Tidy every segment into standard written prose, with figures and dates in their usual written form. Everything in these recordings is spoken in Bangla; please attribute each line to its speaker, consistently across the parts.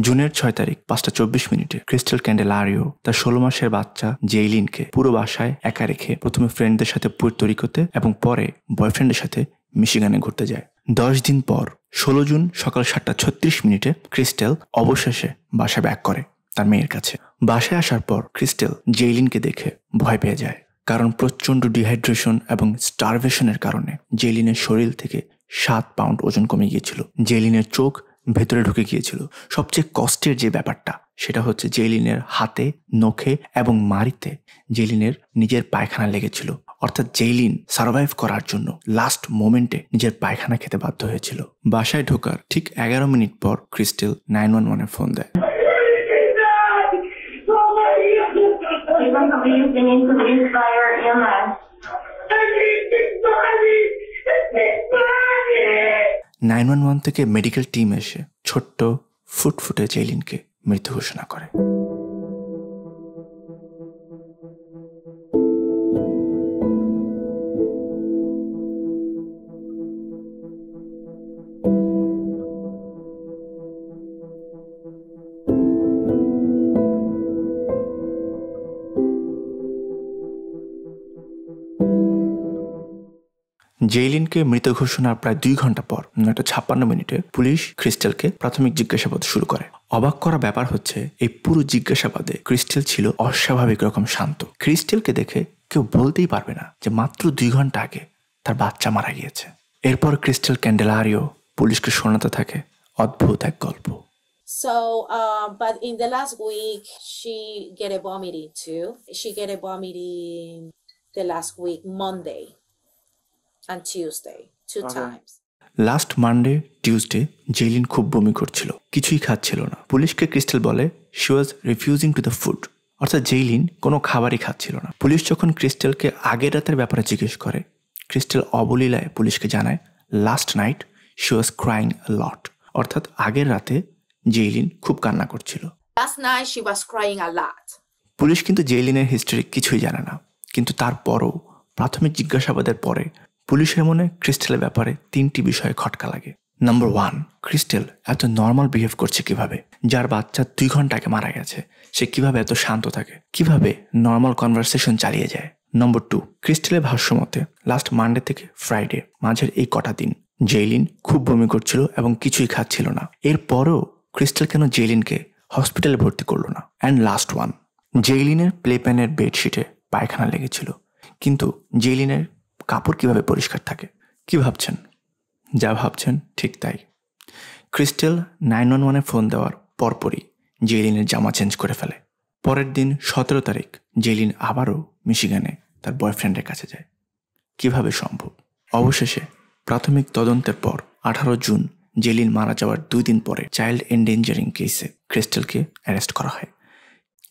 Speaker 1: জুনের ৬ তারিখ ৫:২৪ ক্রিস্টাল ক্যান্ডেলারিও তার ১৬ মাসের বাচ্চা জেইলিনকে পুরো বাসায় একা রেখে প্রথমে ফ্রেন্ডদের সাথে পুয়ের্তো রিকোতে এবং পরে বয়ফ্রেন্ডের সাথে মিশিগানে ঘুরতে যায়। ১০ দিন পর ১৬ জুন সকাল ৭:৩৬ ক্রিস্টাল অবশেষে বাসা ব্যাক করে তার মেয়ের কাছে। বাসায় আসার পর ক্রিস্টাল জেইলিনকে দেখে ভয় পেয়ে যায়, কারণ প্রচণ্ড ডিহাইড্রেশন এবং স্টারভেশনের কারণে জেইলিনের শরীর থেকে ৭ পাউন্ড ওজন কমে গিয়েছিল। জেইলিনের চোখ ভেতরে ঢুকে গিয়েছিল। সবচেয়ে কষ্টের যে ব্যাপারটা সেটা হচ্ছে জেইলিনের হাতে, নখে এবং মাড়িতে জেইলিনের নিজের পায়খানা লেগেছিল। অর্থাৎ জেইলিন সার্ভাইভ করার জন্য লাস্ট মোমেন্টে নিজের পায়খানা খেতে বাধ্য হয়েছিল। বাসায় ঢোকার ঠিক ১১ মিনিট পর ক্রিস্টাল 911-এ ফোন দেয়। থেকে মেডিকেল টিম এসে ছোট্ট ফুটফুটে জেইলিনকে মৃত ঘোষণা করে। জেইলিনকে মৃত ঘোষণার প্রায় ২ ঘন্টা পর ৯:৫৬ পুলিশ ক্রিস্টালকে প্রাথমিক জিজ্ঞাসাবাদ শুরু করে। অবাক করা ব্যাপার হচ্ছে এই পুরো জিজ্ঞাসাবাদে ক্রিস্টাল ছিল অস্বাভাবিক রকম শান্ত। ক্রিস্টালকে দেখে কেউ বলতেই পারবে না যে মাত্র ২ ঘন্টা আগে তার বাচ্চা মারা গিয়েছে। এরপর ক্রিস্টাল ক্যান্ডেলারিও পুলিশকে শোনাতে থাকে অদ্ভুত এক গল্প।
Speaker 2: But in the last week, she get a vomiting too. She get a vomiting the last week, Monday and Tuesday, 2 times.
Speaker 1: Last Monday, Tuesday Jaylin খুব বমি করছিল, কিছুই খাচ্ছিল না। পুলিশকে ক্রিস্টাল বলে she was refusing to the food, অর্থাৎ জেইলিন কোনো খাবারই খাচ্ছিল না। পুলিশ যখন ক্রিস্টালকে আগের রাতের ব্যাপারে জিজ্ঞেস করে, ক্রিস্টাল অবলীলায় পুলিশকে জানায় last night she was crying a lot, অর্থাৎ আগের রাতে জেইলিন খুব কান্না করছিল।
Speaker 2: Last night she was crying a lot.
Speaker 1: Police কিন্তু জেইলিনের হিস্টরি কিছুই জানে না, কিন্তু তারপরও প্রাথমিক জিজ্ঞাসাবাদের পরে পুলিশের মনে ক্রিস্টালের ব্যাপারে ৩টি বিষয়ে খটকা লাগে। নাম্বার 1, ক্রিস্টাল এত নর্মাল বিহেভ করছে কিভাবে? যার বাচ্চা ২ ঘন্টা আগে মারা গেছে সে কিভাবে এত শান্ত থাকে, কিভাবে নর্মাল কনভারসেশন চালিয়ে যায়? নম্বর 2, ক্রিস্টালের ভাষ্য মতে লাস্ট মানডে থেকে ফ্রাইডে মাঝের এই কটা দিন জেইলিন খুব বমি করছিল এবং কিছুই খাচ্ছিল না। এরপরও ক্রিস্টাল কেন জেইলিনকে হসপিটালে ভর্তি করলো না? অ্যান্ড লাস্ট ওয়ান, জেইলিনের প্লেপ্যানের বেডশিটে পায়খানা লেগেছিল, কিন্তু জেইলিনের কাপড় কিভাবে পরিষ্কার থাকে? কি ভাবছেন? যা ভাবছেন ঠিক তাই। ক্রিস্টাল 911-এ ফোন দেওয়ার পরপরই জেইলিনের জামা চেঞ্জ করে ফেলে। পরের দিন ১৭ তারিখ জেইলিন আবারও মিশিগানে তার বয়ফ্রেন্ডের কাছে যায়। কিভাবে সম্ভব? অবশেষে প্রাথমিক তদন্তের পর ১৮ জুন জেইলিন মারা যাওয়ার ২ দিন পরে চাইল্ড এন্ডেঞ্জারিং কেসে ক্রিস্টালকে অ্যারেস্ট করা হয়।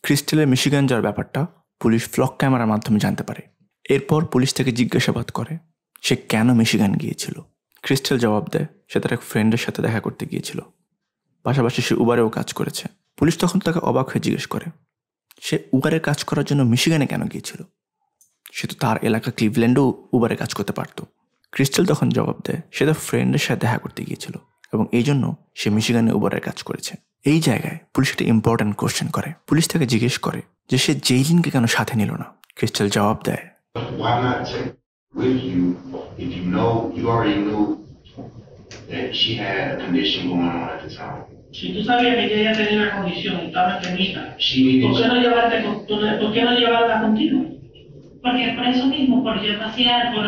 Speaker 1: ক্রিস্টালের মিশিগান যাওয়ার ব্যাপারটা পুলিশ ফ্লক ক্যামেরার মাধ্যমে জানতে পারে। এরপর পুলিশ তাকে জিজ্ঞাসাবাদ করে সে কেন মিশিগান গিয়েছিল। ক্রিস্টাল জবাব দেয় সে তার এক ফ্রেন্ডের সাথে দেখা করতে গিয়েছিল, পাশাপাশি সে উবারেও কাজ করেছে। পুলিশ তখন তাকে অবাক হয়ে জিজ্ঞেস করে সে উবারে কাজ করার জন্য মিশিগানে কেন গিয়েছিল? সে তো তার এলাকা ক্লিভল্যান্ডেও উবারে কাজ করতে পারত। ক্রিস্টাল তখন জবাব দেয় সে তার ফ্রেন্ডের সাথে দেখা করতে গিয়েছিল এবং এই জন্য সে মিশিগানে উবারের কাজ করেছে। এই জায়গায় পুলিশ একটা ইম্পর্ট্যান্ট কোশ্চেন করে। পুলিশ তাকে জিজ্ঞেস করে যে সে জেইলিনকে কেন সাথে নিল না। ক্রিস্টাল জবাব দেয়
Speaker 3: why not take with you if you already knew that she had a condition going on at the time?
Speaker 4: Si tú sabías que ella tenía una condición y estaba enfermita, ¿por qué no llevarla contigo? Porque por eso mismo, por yo pasear, por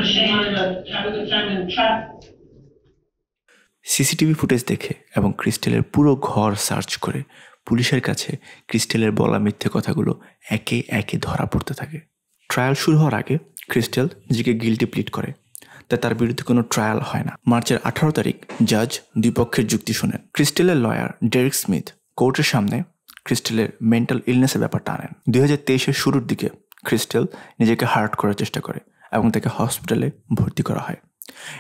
Speaker 1: CCTV footage দেখে এবং ক্রিস্টালের পুরো ঘর সার্চ করে পুলিশের কাছে ক্রিস্টালের বলা মিথ্যে কথাগুলো একে একে ধরা পড়তে থাকে। ট্রায়াল শুরু হওয়ার আগে ক্রিস্টাল নিজেকে গিল্টি প্লিড করে, তাই তার বিরুদ্ধে কোনো ট্রায়াল হয় না। মার্চের ১৮ তারিখ জাজ ২ পক্ষের যুক্তি শোনেন। ক্রিস্টালের লয়ার ডেরিক স্মিথ কোর্টের সামনে ক্রিস্টালের মেন্টাল ইলনেসের ব্যাপারটা আনেন। ২০২৩-এর শুরুর দিকে ক্রিস্টাল নিজেকে হার্ট করার চেষ্টা করে এবং তাকে হসপিটালে ভর্তি করা হয়।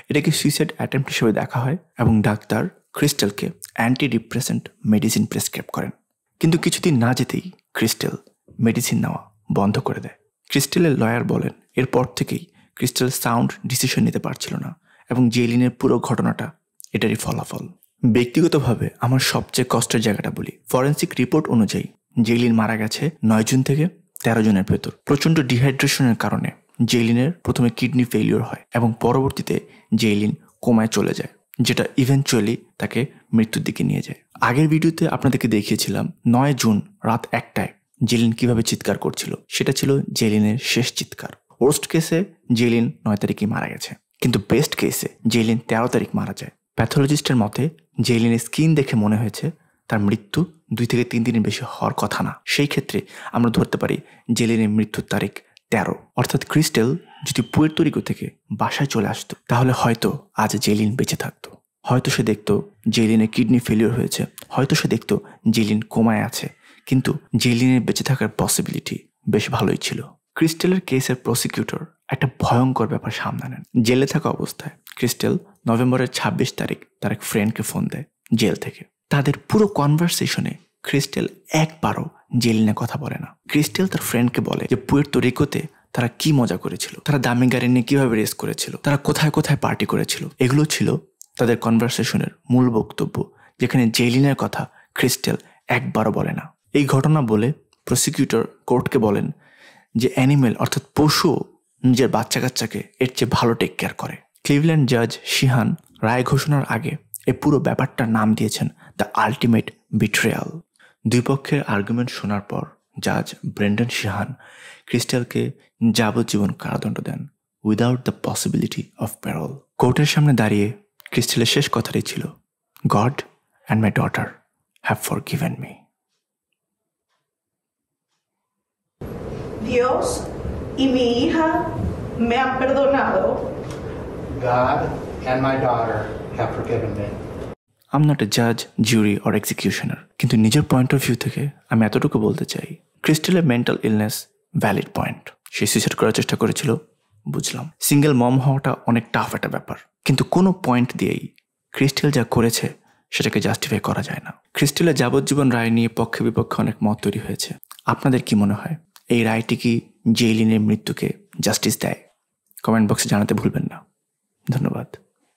Speaker 1: এটাকে সুইসাইড অ্যাটেম্প্ট হিসেবে দেখা হয় এবং ডাক্তার ক্রিস্টালকে অ্যান্টি ডিপ্রেসেন্ট মেডিসিন প্রেসক্রাইব করেন। কিন্তু কিছুদিন না যেতেই ক্রিস্টাল মেডিসিন নেওয়া বন্ধ করে দেয়। ক্রিস্টালের লয়ার বলেন এরপর থেকেই ক্রিস্টাল সাউন্ড ডিসিশন নিতে পারছিল না এবং জেইলিনের পুরো ঘটনাটা এটারই ফলাফল। ব্যক্তিগতভাবে আমার সবচেয়ে কষ্টের জায়গাটা বলি। ফরেন্সিক রিপোর্ট অনুযায়ী জেইলিন মারা গেছে 9 জুন থেকে 13 জনের ভেতর। প্রচণ্ড ডিহাইড্রেশনের কারণে জেইলিনের প্রথমে কিডনি ফেলিওর হয় এবং পরবর্তীতে জেইলিন কোমায় চলে যায়, যেটা ইভেনচুয়ালি তাকে মৃত্যুর দিকে নিয়ে যায়। আগের ভিডিওতে আপনাদেরকে দেখিয়েছিলাম 9 জুন রাত 1টায় জেইলিন কিভাবে চিৎকার করছিল। সেটা ছিল জেইলিনের শেষ চিৎকার। ওর্স্ট কেসে জেইলিন 9 তারিখে মারা গেছে, কিন্তু বেস্ট কেসে জেইলিন 13 তারিখ মারা যায়। প্যাথোলজিস্টের মতে জেইলিনের স্কিন দেখে মনে হয়েছে তার মৃত্যু 2 থেকে 3 দিনের বেশি হওয়ার কথা না। সেই ক্ষেত্রে আমরা ধরতে পারি জেইলিনের মৃত্যুর তারিখ 13। অর্থাৎ ক্রিস্টেল যদি পুয়ের্তো রিকো থেকে বাসায় চলে আসতো তাহলে হয়তো আজ জেইলিন বেঁচে থাকতো। হয়তো সে দেখতো জেইলিনের কিডনি ফেলিওর হয়েছে, হয়তো সে দেখতো জেইলিন কোমায় আছে, কিন্তু জেইলিনের বেঁচে থাকার পসিবিলিটি বেশ ভালোই ছিল। ক্রিস্টেলের কেসের প্রসিকিউটর একটা ভয়ঙ্কর ব্যাপার সামনে নেন। জেলে থাকা অবস্থায় ক্রিস্টেল নভেম্বরের 26 তারিখ তার এক ফ্রেন্ডকে ফোন দেয় জেল থেকে। তাদের পুরো কনভারসেশনে ক্রিস্টেল একবারও জেইলিনে কথা বলে না। ক্রিস্টেল তার ফ্রেন্ডকে বলে যে পুয়ের্তো রিকোতে তারা কি মজা করেছিল, তারা দামি গাড়ি নিয়ে কিভাবে রেস করেছিল, তারা কোথায় কোথায় পার্টি করেছিল। এগুলো ছিল তাদের কনভারসেশনের মূল বক্তব্য, যেখানে জেইলিনের কথা ক্রিস্টেল একবারও বলে না। এই ঘটনা বলে প্রসিকিউটর কোর্টকে বলেন যে অ্যানিমেল অর্থাৎ পশু নিজের বাচ্চা কাচ্চাকে এর চেয়ে ভালো টেক কেয়ার করে। ক্লিভল্যান্ড জাজ শিহান রায় ঘোষণার আগে এই পুরো ব্যাপারটার নাম দিয়েছেন দ্য আলটিমেট বিট্রেয়াল। দুই পক্ষের আর্গুমেন্ট শোনার পর জাজ ব্রেন্ডন শিহান ক্রিস্টেলকে যাবজ্জীবন কারাদণ্ড দেন without the possibility of parole. কোর্টের সামনে দাঁড়িয়ে ক্রিস্টেলের শেষ কথাটাই ছিল, God and my daughter have forgiven me.
Speaker 5: Dios y mi hija me han perdonado.
Speaker 6: God and my daughter have forgiven me.
Speaker 1: I'm not a judge, jury or executioner, কিন্তু নিজের পয়েন্ট অফ ভিউ থেকে আমি এতটুকু বলতে চাই, ক্রিস্টেলের মেন্টাল ইলনেস ভ্যালিড পয়েন্ট। সে সুইসাইড করার চেষ্টা করেছিল, বুঝলাম। সিঙ্গেল মম হওয়াটা অনেক টাফ একটা ব্যাপার, কিন্তু কোনো পয়েন্ট দিয়েই ক্রিস্টেল যা করেছে সেটাকে জাস্টিফাই করা যায় না। ক্রিস্টেলের যাবজ্জীবন রায় নিয়ে পক্ষে বিপক্ষে অনেক মত তৈরি হয়েছে। আপনাদের কি মনে হয়, এই রায়টি কি জেইলিনের মৃত্যুকে জাস্টিস দেয়? কমেন্ট বক্সে জানাতে ভুলবেন না। ধন্যবাদ।